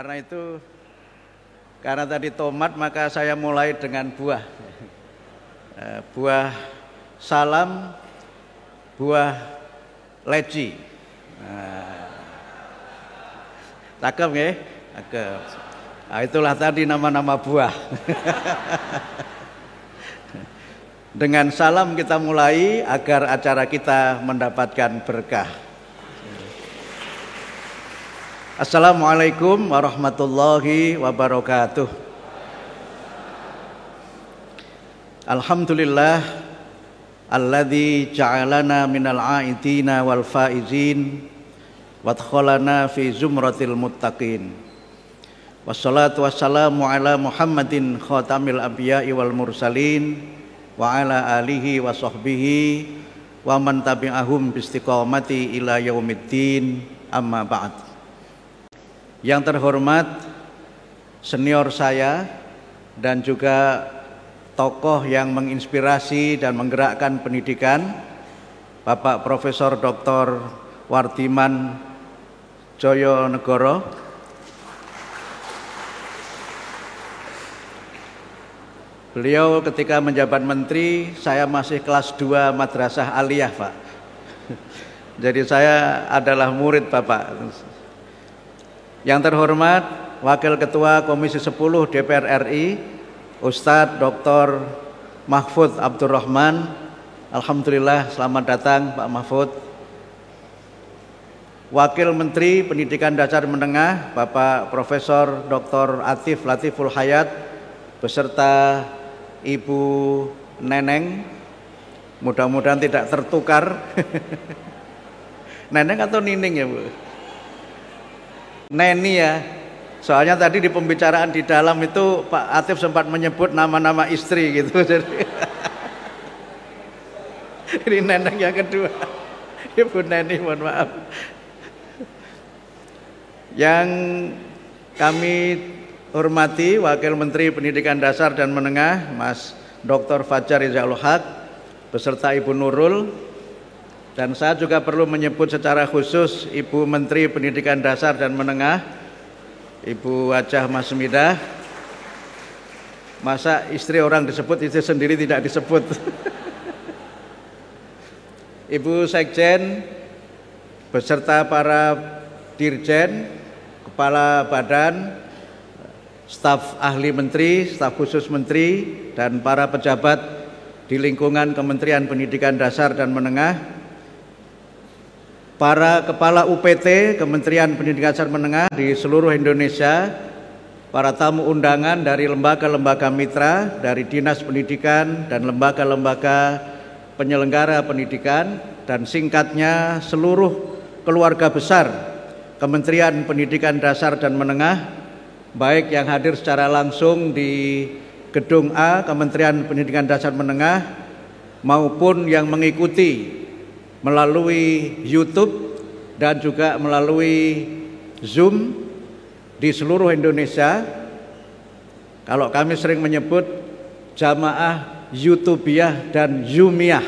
Karena itu, karena tadi tomat, maka saya mulai dengan buah. Buah salam, buah leci. Cakep ya? Cakep. Nah, itulah tadi nama-nama buah. Dengan salam kita mulai agar acara kita mendapatkan berkah. Assalamualaikum warahmatullahi wabarakatuh. Alhamdulillah alladzi ja'alana minal a'idina wal faizin wadkhalana fi zumratil muttaqin. Wassalatu wassalamu ala Muhammadin khatamil anbiya'i wal mursalin wa ala alihi wa sahbihi wa man tabi'ahum biistiqamati ila yaumiddin, amma ba'd. Yang terhormat senior saya dan juga tokoh yang menginspirasi dan menggerakkan pendidikan, Bapak Profesor Dr. Wardiman Joyonegoro. Beliau ketika menjabat menteri, saya masih kelas 2 Madrasah Aliyah, Pak. Jadi saya adalah murid Bapak. Yang terhormat Wakil Ketua Komisi 10 DPR RI, Ustadz Dr. Mahfud Abdurrahman. Alhamdulillah, selamat datang Pak Mahfud. Wakil Menteri Pendidikan Dasar Menengah, Bapak Profesor Dr. Atif Latiful Hayat, beserta Ibu Neneng, mudah-mudahan tidak tertukar. Neneng atau Nining ya Bu? Neni ya. Soalnya tadi di pembicaraan di dalam itu Pak Atif sempat menyebut nama-nama istri gitu. Jadi ini Neneng yang kedua. Ibu Neni, mohon maaf. Yang kami hormati Wakil Menteri Pendidikan Dasar dan Menengah Mas Dr. Fajar Rizalul Haq beserta Ibu Nurul, dan saya juga perlu menyebut secara khusus Ibu Menteri Pendidikan Dasar dan Menengah Ibu Hajah Masmidah. Masa istri orang disebut, istri sendiri tidak disebut. Ibu Sekjen beserta para dirjen, kepala badan, staf ahli menteri, staf khusus menteri, dan para pejabat di lingkungan Kementerian Pendidikan Dasar dan Menengah, para kepala UPT Kementerian Pendidikan Dasar Menengah di seluruh Indonesia, para tamu undangan dari lembaga-lembaga mitra, dari Dinas Pendidikan dan lembaga-lembaga penyelenggara pendidikan, dan singkatnya seluruh keluarga besar Kementerian Pendidikan Dasar dan Menengah, baik yang hadir secara langsung di Gedung A Kementerian Pendidikan Dasar Menengah maupun yang mengikuti melalui YouTube dan juga melalui Zoom di seluruh Indonesia. Kalau kami sering menyebut jamaah YouTubiah dan Zoomiah.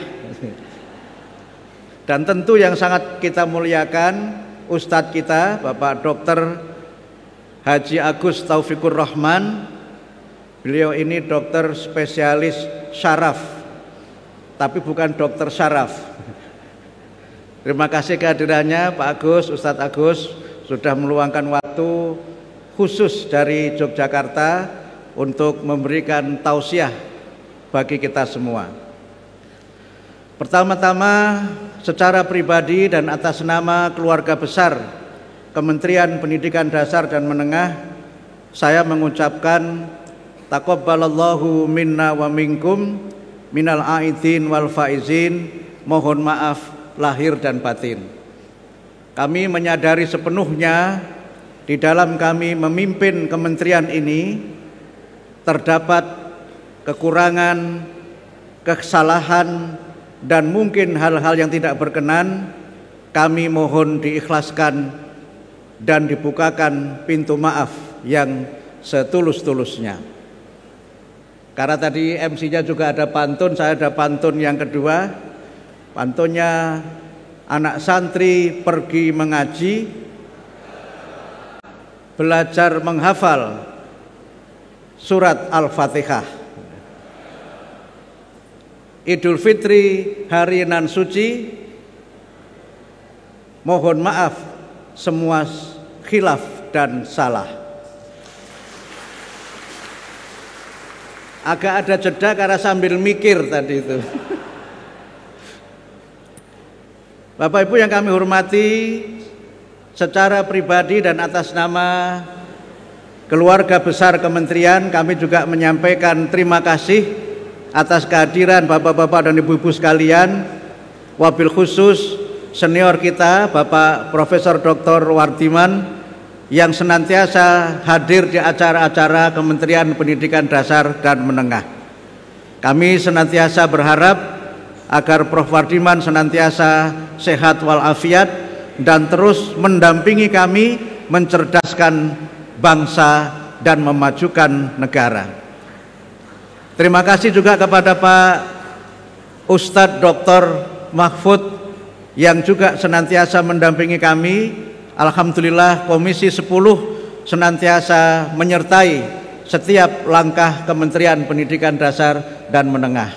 Dan tentu yang sangat kita muliakan Ustadz kita Bapak Dr. Haji Agus Taufikur Rahman. Beliau ini dokter spesialis syaraf, tapi bukan dokter syaraf. Terima kasih kehadirannya Pak Agus, Ustadz Agus sudah meluangkan waktu khusus dari Yogyakarta untuk memberikan tausiah bagi kita semua. Pertama-tama secara pribadi dan atas nama keluarga besar Kementerian Pendidikan Dasar dan Menengah, saya mengucapkan taqabbalallahu minna wa minkum minal aidin wal faizin, mohon maaf lahir dan batin. Kami menyadari sepenuhnya di dalam kami memimpin kementerian ini terdapat kekurangan, kesalahan, dan mungkin hal-hal yang tidak berkenan. Kami mohon diikhlaskan dan dibukakan pintu maaf yang setulus-tulusnya. Karena tadi MC-nya juga ada pantun, saya ada pantun yang kedua. Pantunnya, anak santri pergi mengaji, belajar menghafal surat Al-Fatihah. Idul Fitri, hari nan suci, mohon maaf semua khilaf dan salah. Agak ada jeda karena sambil mikir tadi itu. Bapak Ibu yang kami hormati, secara pribadi dan atas nama keluarga besar kementerian, kami juga menyampaikan terima kasih atas kehadiran Bapak-bapak dan Ibu-ibu sekalian, wabil khusus senior kita Bapak Profesor Dr. Wardiman yang senantiasa hadir di acara-acara Kementerian Pendidikan Dasar dan Menengah. Kami senantiasa berharap agar Prof. Wardiman senantiasa sehat walafiat dan terus mendampingi kami mencerdaskan bangsa dan memajukan negara. Terima kasih juga kepada Pak Ustadz Dr. Mahfud yang juga senantiasa mendampingi kami. Alhamdulillah Komisi 10 senantiasa menyertai setiap langkah Kementerian Pendidikan Dasar dan Menengah.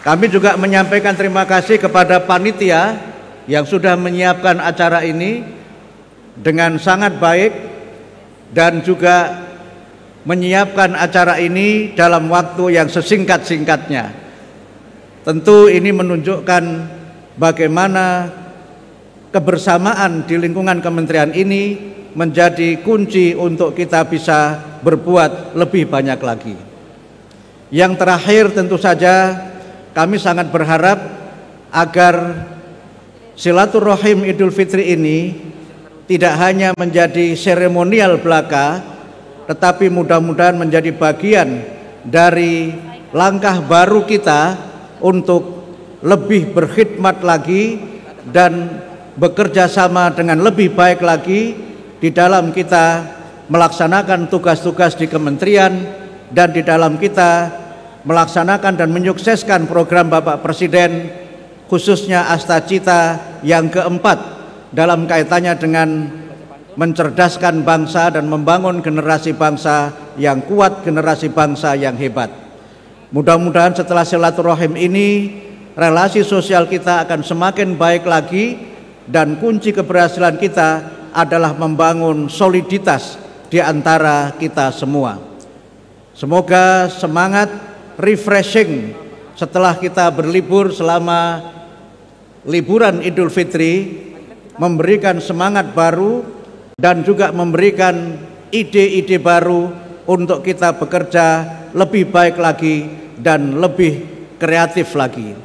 Kami juga menyampaikan terima kasih kepada panitia yang sudah menyiapkan acara ini dengan sangat baik dan juga menyiapkan acara ini dalam waktu yang sesingkat-singkatnya. Tentu ini menunjukkan bagaimana kebersamaan di lingkungan kementerian ini menjadi kunci untuk kita bisa berbuat lebih banyak lagi. Yang terakhir tentu saja kami sangat berharap agar silaturahim Idul Fitri ini tidak hanya menjadi seremonial belaka, tetapi mudah-mudahan menjadi bagian dari langkah baru kita untuk lebih berkhidmat lagi dan bekerja sama dengan lebih baik lagi di dalam kita melaksanakan tugas-tugas di kementerian dan di dalam kita melaksanakan dan menyukseskan program Bapak Presiden, khususnya Astacita yang keempat dalam kaitannya dengan mencerdaskan bangsa dan membangun generasi bangsa yang kuat, generasi bangsa yang hebat. Mudah-mudahan setelah silaturahim ini relasi sosial kita akan semakin baik lagi dan kunci keberhasilan kita adalah membangun soliditas di antara kita semua. Semoga semangat refreshing setelah kita berlibur selama liburan Idul Fitri memberikan semangat baru dan juga memberikan ide-ide baru untuk kita bekerja lebih baik lagi dan lebih kreatif lagi.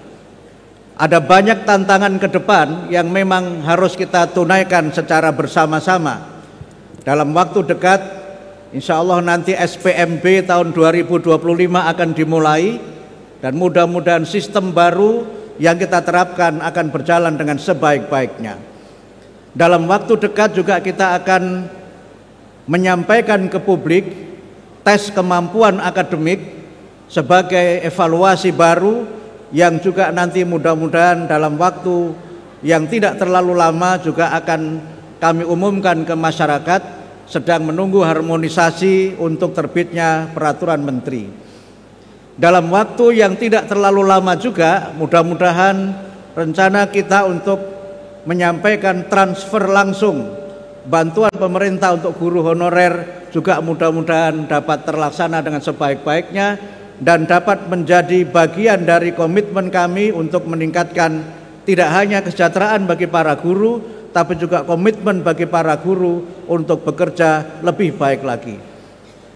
Ada banyak tantangan ke depan yang memang harus kita tunaikan secara bersama-sama. Dalam waktu dekat, insya Allah nanti SPMB tahun 2025 akan dimulai dan mudah-mudahan sistem baru yang kita terapkan akan berjalan dengan sebaik-baiknya. Dalam waktu dekat juga kita akan menyampaikan ke publik tes kemampuan akademik sebagai evaluasi baru yang juga nanti mudah-mudahan dalam waktu yang tidak terlalu lama juga akan kami umumkan ke masyarakat, sedang menunggu harmonisasi untuk terbitnya peraturan menteri. Dalam waktu yang tidak terlalu lama juga mudah-mudahan rencana kita untuk menyampaikan transfer langsung bantuan pemerintah untuk guru honorer juga mudah-mudahan dapat terlaksana dengan sebaik-baiknya dan dapat menjadi bagian dari komitmen kami untuk meningkatkan tidak hanya kesejahteraan bagi para guru, tapi juga komitmen bagi para guru untuk bekerja lebih baik lagi.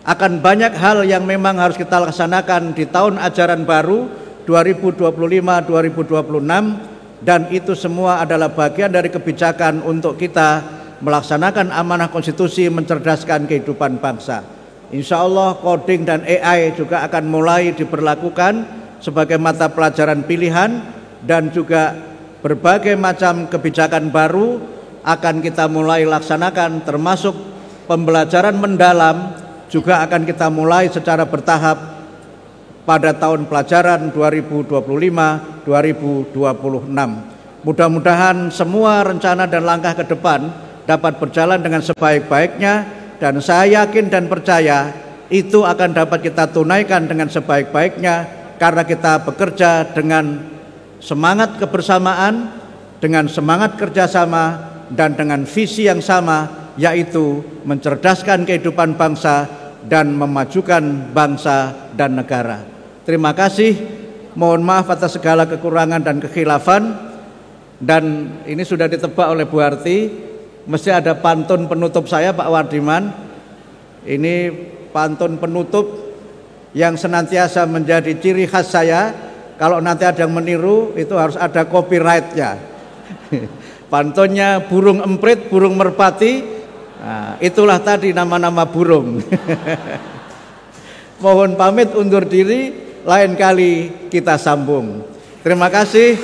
Akan banyak hal yang memang harus kita laksanakan di tahun ajaran baru 2025-2026 dan itu semua adalah bagian dari kebijakan untuk kita melaksanakan amanah konstitusi mencerdaskan kehidupan bangsa. Insya Allah coding dan AI juga akan mulai diberlakukan sebagai mata pelajaran pilihan dan juga berbagai macam kebijakan baru akan kita mulai laksanakan termasuk pembelajaran mendalam juga akan kita mulai secara bertahap pada tahun pelajaran 2025-2026. Mudah-mudahan semua rencana dan langkah ke depan dapat berjalan dengan sebaik-baiknya, dan saya yakin dan percaya itu akan dapat kita tunaikan dengan sebaik-baiknya karena kita bekerja dengan semangat kebersamaan, dengan semangat kerjasama, dan dengan visi yang sama, yaitu mencerdaskan kehidupan bangsa dan memajukan bangsa dan negara. Terima kasih, mohon maaf atas segala kekurangan dan kekhilafan. Dan ini sudah ditebak oleh Bu Harti, mesti ada pantun penutup saya, Pak Wardiman. Ini pantun penutup yang senantiasa menjadi ciri khas saya. Kalau nanti ada yang meniru, itu harus ada copyright-nya. Pantunnya burung emprit, burung merpati. Nah, itulah tadi nama-nama burung. Mohon pamit undur diri, lain kali kita sambung. Terima kasih.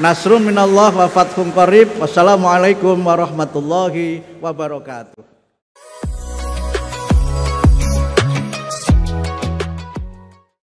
Nasrun minallah wa fathun qarib. Wassalamualaikum warahmatullahi wabarakatuh.